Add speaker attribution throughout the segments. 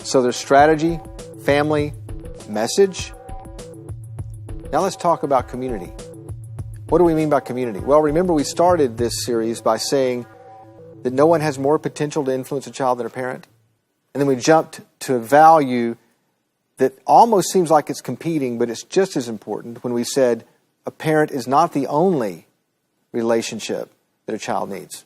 Speaker 1: So there's strategy, family, message. Now let's talk about community. What do we mean by community? Well, remember we started this series by saying that no one has more potential to influence a child than a parent. And then we jumped to a value that almost seems like it's competing, but it's just as important when we said a parent is not the only relationship that a child needs.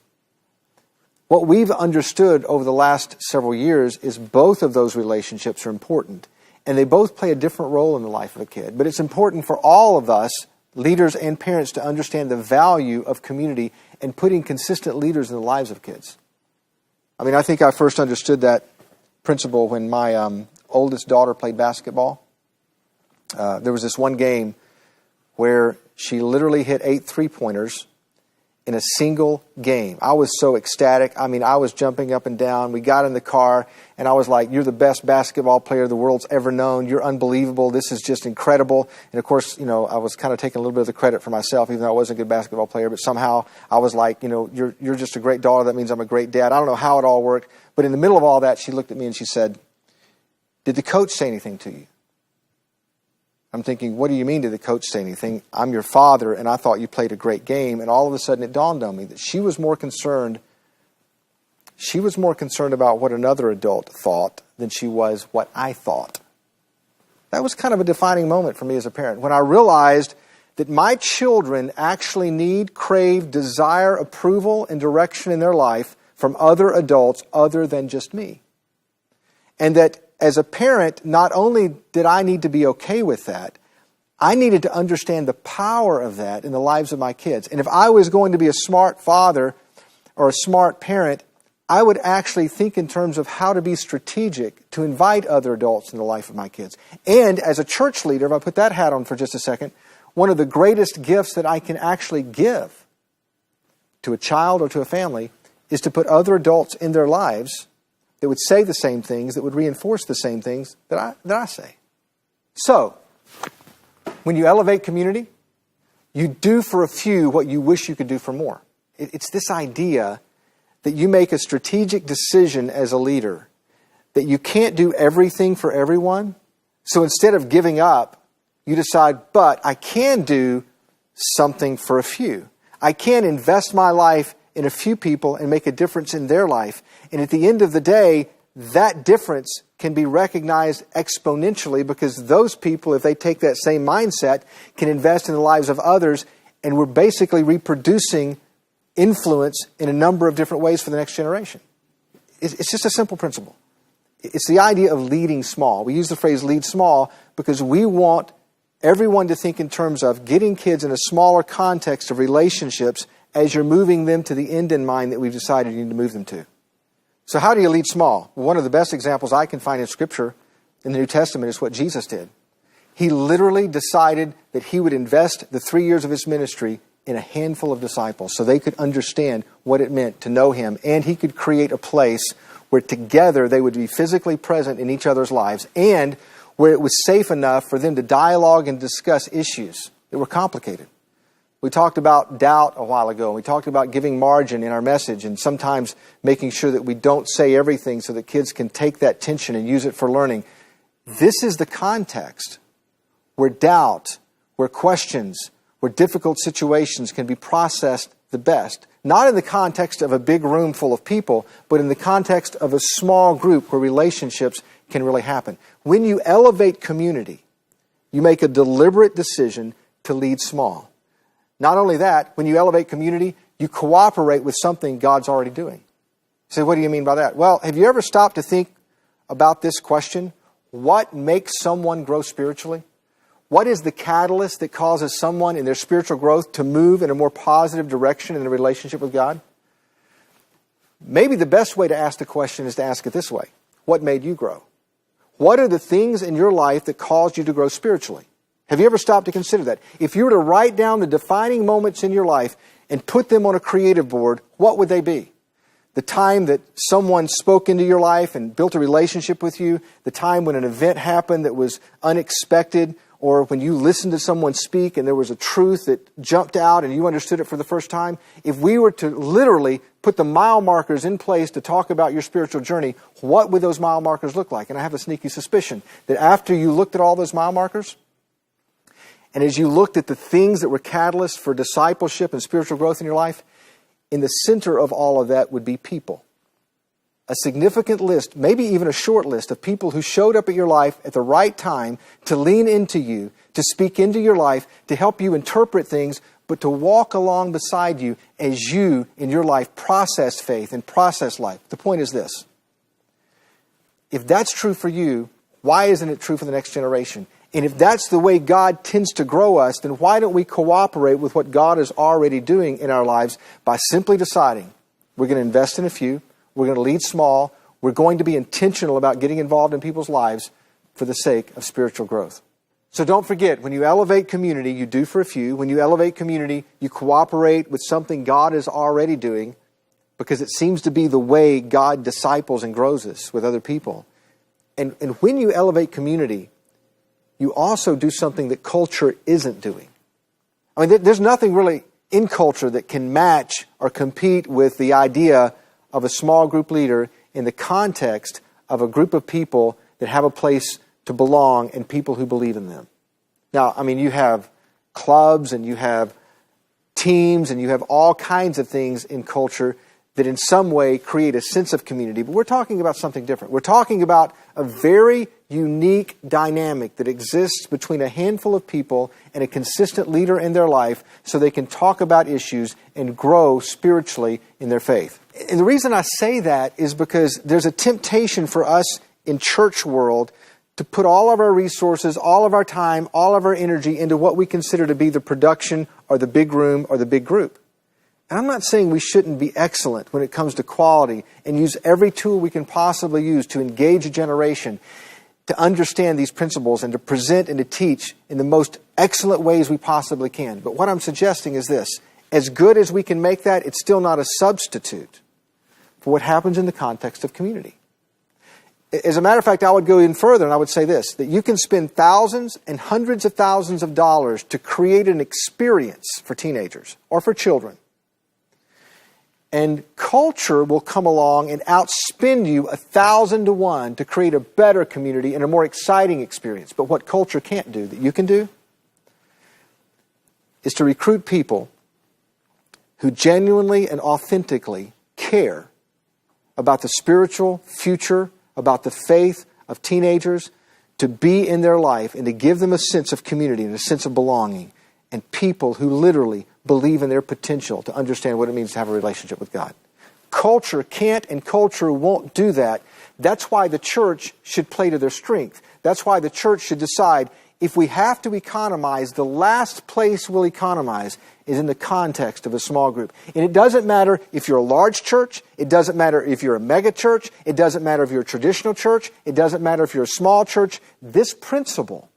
Speaker 1: What we've understood over the last several years is both of those relationships are important, and they both play a different role in the life of a kid. But it's important for all of us, leaders and parents, to understand the value of community and putting consistent leaders in the lives of kids. I mean, I think I first understood that principle when my oldest daughter played basketball. There was this one game where she literally hit 8 3-pointers in a single game. I was so ecstatic. I mean, I was jumping up and down. We got in the car, and I was like, "You're the best basketball player the world's ever known. You're unbelievable. This is just incredible." And of course, I was kind of taking a little bit of the credit for myself, even though I wasn't a good basketball player. But somehow I was like, you're just a great daughter. That means I'm a great dad. I don't know how it all worked. But in the middle of all that, she looked at me and she said, "Did the coach say anything to you?" I'm thinking, what do you mean, did the coach say anything? I'm your father, and I thought you played a great game. And all of a sudden it dawned on me that she was more concerned about what another adult thought than she was what I thought. That was kind of a defining moment for me as a parent, when I realized that my children actually need, crave, desire approval and direction in their life from other adults other than just me. And that as a parent, not only did I need to be okay with that, I needed to understand the power of that in the lives of my kids. And if I was going to be a smart father or a smart parent, I would actually think in terms of how to be strategic to invite other adults in the life of my kids. And as a church leader, if I put that hat on for just a second, one of the greatest gifts that I can actually give to a child or to a family is to put other adults in their lives that would say the same things, that would reinforce the same things that I say. So, when you elevate community, you do for a few what you wish you could do for more. It's this idea that you make a strategic decision as a leader that you can't do everything for everyone. So instead of giving up, you decide, but I can do something for a few. I can invest my life in a few people and make a difference in their life. And at the end of the day, that difference can be recognized exponentially, because those people, if they take that same mindset, can invest in the lives of others, and we're basically reproducing influence in a number of different ways for the next generation. It's just a simple principle. It's the idea of leading small. We use the phrase lead small because we want everyone to think in terms of getting kids in a smaller context of relationships as you're moving them to the end in mind that we've decided you need to move them to. So how do you lead small? Well, one of the best examples I can find in Scripture in the New Testament is what Jesus did. He literally decided that he would invest the 3 years of his ministry in a handful of disciples so they could understand what it meant to know him, and he could create a place where together they would be physically present in each other's lives, and where it was safe enough for them to dialogue and discuss issues that were complicated. We talked about doubt a while ago. We talked about giving margin in our message and sometimes making sure that we don't say everything so that kids can take that tension and use it for learning. This is the context where doubt, where questions, where difficult situations can be processed the best. Not in the context of a big room full of people, but in the context of a small group where relationships can really happen. When you elevate community, you make a deliberate decision to lead small. Not only that, when you elevate community, you cooperate with something God's already doing. So what do you mean by that? Well, have you ever stopped to think about this question? What makes someone grow spiritually? What is the catalyst that causes someone in their spiritual growth to move in a more positive direction in their relationship with God? Maybe the best way to ask the question is to ask it this way. What made you grow? What are the things in your life that caused you to grow spiritually? Have you ever stopped to consider that? If you were to write down the defining moments in your life and put them on a creative board, what would they be? The time that someone spoke into your life and built a relationship with you, the time when an event happened that was unexpected, or when you listened to someone speak and there was a truth that jumped out and you understood it for the first time, if we were to literally put the mile markers in place to talk about your spiritual journey, what would those mile markers look like? And I have a sneaky suspicion that after you looked at all those mile markers, and as you looked at the things that were catalysts for discipleship and spiritual growth in your life, in the center of all of that would be people. A significant list, maybe even a short list of people who showed up at your life at the right time to lean into you, to speak into your life, to help you interpret things, but to walk along beside you as you, in your life, process faith and process life. The point is this. If that's true for you, why isn't it true for the next generation? And if that's the way God tends to grow us, then why don't we cooperate with what God is already doing in our lives by simply deciding we're going to invest in a few, we're going to lead small, we're going to be intentional about getting involved in people's lives for the sake of spiritual growth. So don't forget, when you elevate community, you do for a few. When you elevate community, you cooperate with something God is already doing because it seems to be the way God disciples and grows us with other people. And when you elevate community, you also do something that culture isn't doing. I mean, there's nothing really in culture that can match or compete with the idea of a small group leader in the context of a group of people that have a place to belong and people who believe in them. Now, I mean, you have clubs and you have teams and you have all kinds of things in culture that in some way create a sense of community. But we're talking about something different. We're talking about a very unique dynamic that exists between a handful of people and a consistent leader in their life so they can talk about issues and grow spiritually in their faith. And the reason I say that is because there's a temptation for us in church world to put all of our resources, all of our time, all of our energy into what we consider to be the production or the big room or the big group. And I'm not saying we shouldn't be excellent when it comes to quality and use every tool we can possibly use to engage a generation to understand these principles and to present and to teach in the most excellent ways we possibly can. But what I'm suggesting is this. As good as we can make that, it's still not a substitute for what happens in the context of community. As a matter of fact, I would go in further and I would say this, that you can spend thousands and hundreds of thousands of dollars to create an experience for teenagers or for children. And culture will come along and outspend you 1,000 to 1 to create a better community and a more exciting experience. But what culture can't do, that you can do, is to recruit people who genuinely and authentically care about the spiritual future, about the faith of teenagers, to be in their life and to give them a sense of community and a sense of belonging, and people who literally believe in their potential to understand what it means to have a relationship with God. Culture can't and culture won't do that. That's why the church should play to their strength. That's why the church should decide if we have to economize, the last place we'll economize is in the context of a small group. And it doesn't matter if you're a large church. It doesn't matter if you're a mega church. It doesn't matter if you're a traditional church. It doesn't matter if you're a small church. This principle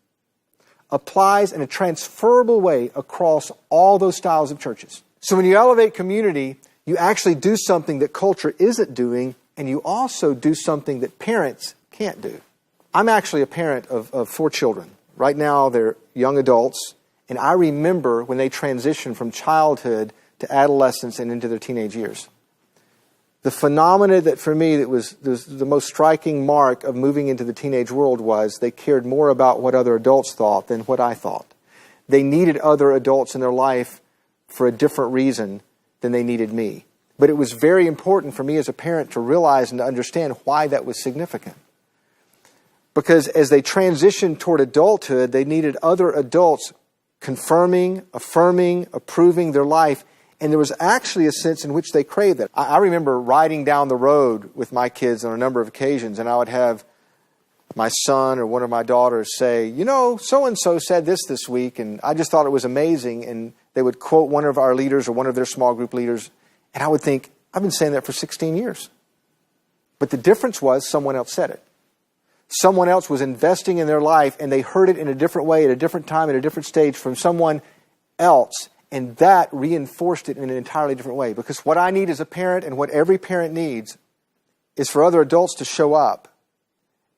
Speaker 1: applies in a transferable way across all those styles of churches. So when you elevate community, you actually do something that culture isn't doing, and you also do something that parents can't do. I'm actually a parent of 4 children. Right now, they're young adults, and I remember when they transitioned from childhood to adolescence and into their teenage years. The phenomena that for me that was the most striking mark of moving into the teenage world was they cared more about what other adults thought than what I thought. They needed other adults in their life for a different reason than they needed me. But it was very important for me as a parent to realize and to understand why that was significant. Because as they transitioned toward adulthood, they needed other adults confirming, affirming, approving their life. And there was actually a sense in which they craved that. I remember riding down the road with my kids on a number of occasions, and I would have my son or one of my daughters say, you know, so-and-so said this week, and I just thought it was amazing. And they would quote one of our leaders or one of their small group leaders, and I would think, I've been saying that for 16 years. But the difference was someone else said it. Someone else was investing in their life, and they heard it in a different way, at a different time, at a different stage from someone else. And that reinforced it in an entirely different way. Because what I need as a parent and what every parent needs is for other adults to show up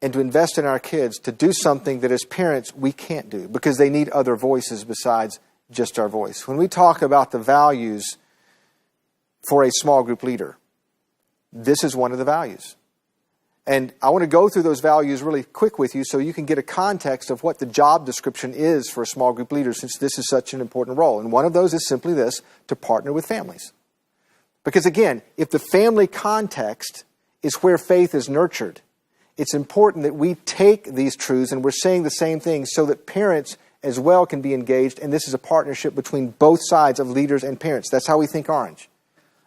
Speaker 1: and to invest in our kids to do something that as parents we can't do because they need other voices besides just our voice. When we talk about the values for a small group leader, this is one of the values. And I want to go through those values really quick with you so you can get a context of what the job description is for a small group leader, since this is such an important role. And one of those is simply this: to partner with families. Because again, if the family context is where faith is nurtured, it's important that we take these truths and we're saying the same things so that parents as well can be engaged. And this is a partnership between both sides of leaders and parents. That's how we think Orange.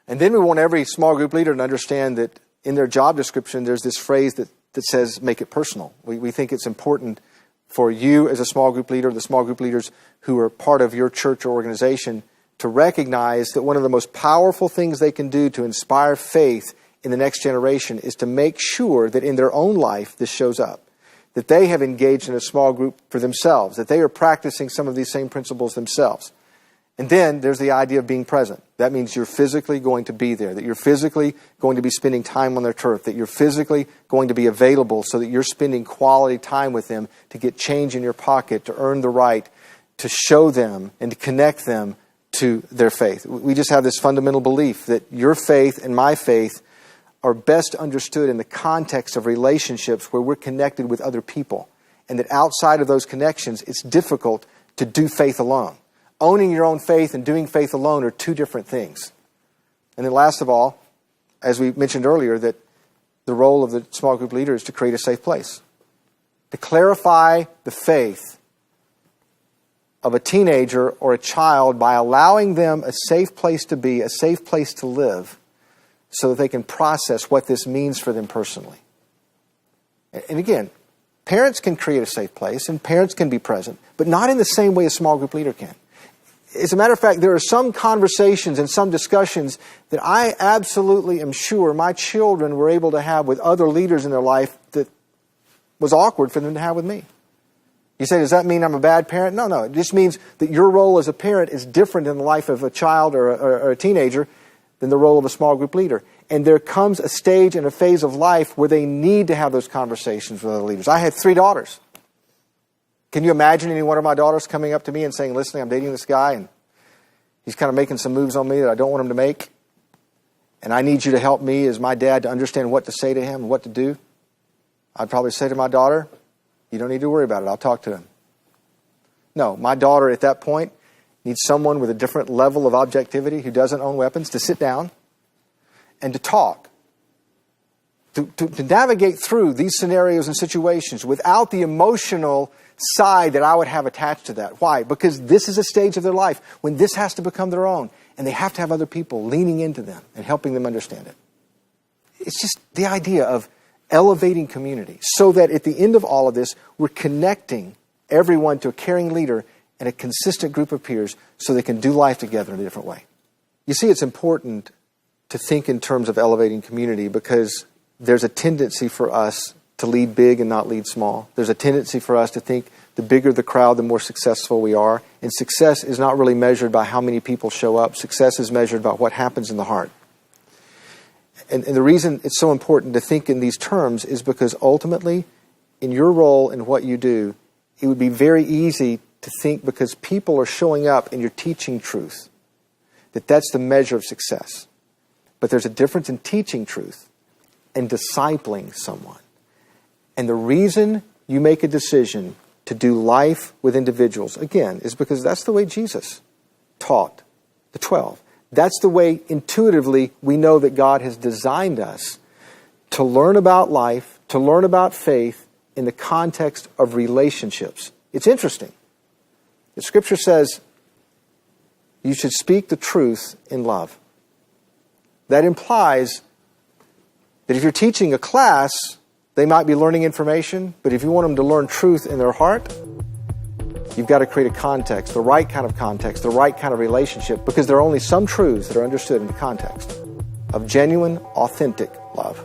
Speaker 1: And then we want every small group leader to understand that in their job description, there's this phrase that says, make it personal. We think it's important for you as a small group leader, the small group leaders who are part of your church or organization, to recognize that one of the most powerful things they can do to inspire faith in the next generation is to make sure that in their own life this shows up, that they have engaged in a small group for themselves, that they are practicing some of these same principles themselves. And then there's the idea of being present. That means you're physically going to be there, that you're physically going to be spending time on their turf, that you're physically going to be available so that you're spending quality time with them to get change in your pocket, to earn the right to show them and to connect them to their faith. We just have this fundamental belief that your faith and my faith are best understood in the context of relationships where we're connected with other people. And that outside of those connections, it's difficult to do faith alone. Owning your own faith and doing faith alone are two different things. And then last of all, as we mentioned earlier, that the role of the small group leader is to create a safe place. To clarify the faith of a teenager or a child by allowing them a safe place to be, a safe place to live, so that they can process what this means for them personally. And again, parents can create a safe place and parents can be present, but not in the same way a small group leader can. As a matter of fact, there are some conversations and some discussions that I absolutely am sure my children were able to have with other leaders in their life that was awkward for them to have with me. You say, does that mean I'm a bad parent? No. It just means that your role as a parent is different in the life of a child or a teenager than the role of a small group leader. And there comes a stage and a phase of life where they need to have those conversations with other leaders. I had 3 daughters. Can you imagine any one of my daughters coming up to me and saying, listen, I'm dating this guy and he's kind of making some moves on me that I don't want him to make, and I need you to help me as my dad to understand what to say to him and what to do? I'd probably say to my daughter, you don't need to worry about it. I'll talk to him. No, my daughter at that point needs someone with a different level of objectivity who doesn't own weapons to sit down and to talk. To navigate through these scenarios and situations without the emotional side that I would have attached to that. Why? Because this is a stage of their life when this has to become their own, and they have to have other people leaning into them and helping them understand it. It's just the idea of elevating community so that at the end of all of this, we're connecting everyone to a caring leader and a consistent group of peers so they can do life together in a different way. You see, it's important to think in terms of elevating community because there's a tendency for us to lead big and not lead small. There's a tendency for us to think the bigger the crowd, the more successful we are. And success is not really measured by how many people show up. Success is measured by what happens in the heart. And the reason it's so important to think in these terms is because ultimately, in your role and what you do, it would be very easy to think because people are showing up and you're teaching truth, that that's the measure of success. But there's a difference in teaching truth and discipling someone. And the reason you make a decision to do life with individuals, again, is because that's the way Jesus taught the 12. That's the way intuitively we know that God has designed us to learn about life, to learn about faith in the context of relationships. It's interesting. The Scripture says you should speak the truth in love. That implies that if you're teaching a class, they might be learning information, but if you want them to learn truth in their heart, you've got to create a context, the right kind of relationship, because there are only some truths that are understood in the context of genuine, authentic love.